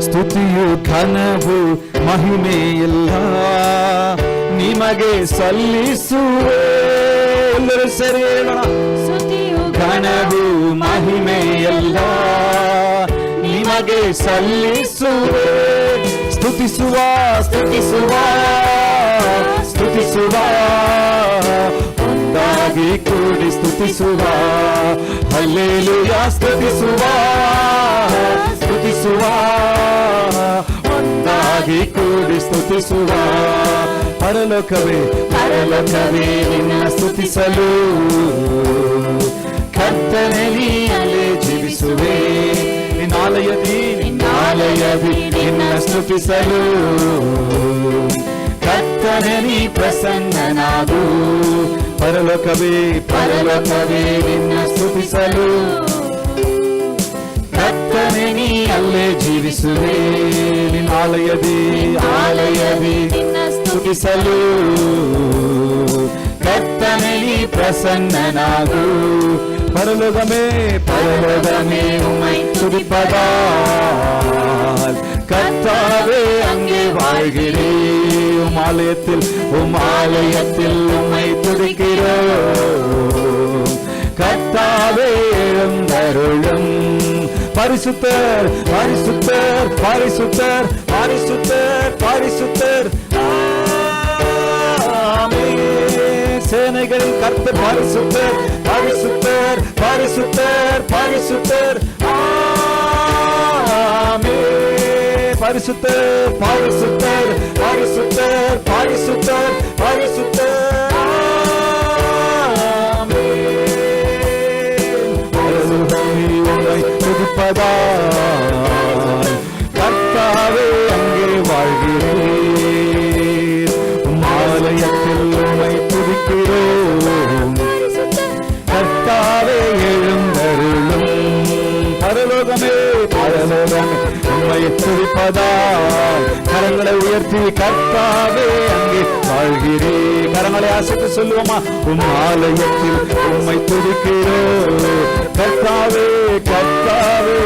ಸ್ತುತಿಯು ಘನವು ಮಹಿಮೆ ಎಲ್ಲ ನಿಮಗೆ ಸಲ್ಲಿಸುವೆ. ಎಲ್ಲರೂ ಸೇರಿ ಹೇಳೋಣ. ಸ್ತುತಿಯು ಘನವು ಮಹಿಮೆ ಎಲ್ಲ ನಿಮಗೆ ಸಲ್ಲಿಸುವೆ. ಸ್ತುತಿಸುವ ಸ್ತುತಿಸುವ ಸ್ತುತಿಸುವ ಒಂದಾಗಿ ಕೂಡಿ ಸ್ತುತಿಸುವ. ಹಲ್ಲೆಲೂಯ ಸ್ತುತಿಸುವ ಸ್ತುತಿಸುವ ಒಂದಾಗಿ ಕೂಡಿ ಸ್ತುತಿಸುವ. ಪರಲೋಕವೇ ಪರಲೋಕವೇ ನಿನ್ನ ಸ್ತುತಿಸಲು ಕರ್ತನೇ ನೀಯಲ್ಲೇ ಜೀವಿಸುವೆ. ನಿನ್ನಾಲಯದಿ ನಿನ್ನ ಸ್ತುತಿಸಲು ಕರ್ತನೇ ನೀ ಪ್ರಸನ್ನನಾಗು. ಪರಲೋಕವೇ ಪರಲೋಕವೇ ನಿನ್ನ ಸ್ತುತಿಸಲು ಕರ್ತನೇ ನೀ ಅಲ್ಲೇ ಜೀವಿಸುವೆ. ನಿನ್ನಾಲಯದಿ ನಿನ್ನ ಸ್ತುತಿಸಲು ಕರ್ತನೇ ನೀ பிரசன்னனாகு. பரலோகமே பரலோகமே உம்மை துதிப்பதால் கர்த்தாவே அங்கே வாழ்கிறேன். உம் ஆலயத்தில் உம்மை துதிக்கிறோம். கர்த்தாவே எழுந்தருளும். பரிசுத்தர் பரிசுத்தர் பரிசுத்தர் பரிசுத்தர் பரிசுத்தர் சேனைகளின் கர்த்தர் பரிசுத்தர் பரிசுத்தர் பரிசுத்தர் பரிசுத்தர் ஆமென். பரிசுத்தர் பரிசுத்தர் பரிசுத்தர் பரிசுத்தர் பரிசுத்தர் ஆமென். உம்மை துதிப்பதால் கர்த்தாவே அங்கே வாழ்கிறேன். ஆலயத்தில் உம்மை துதிக்கிறோம். கர்த்தாவே எழுந்தருளும். பரலோகமே பரலோகமே உம்மை துதிப்பதால் கரங்களை உயர்த்தி கர்த்தாவே அங்கே வாழ்கிறேன். கரங்களை அசைத்து சொல்லுவோமா? உம் ஆலயத்தில் உம்மை துதிக்கிறோம். கர்த்தாவே கர்த்தாவே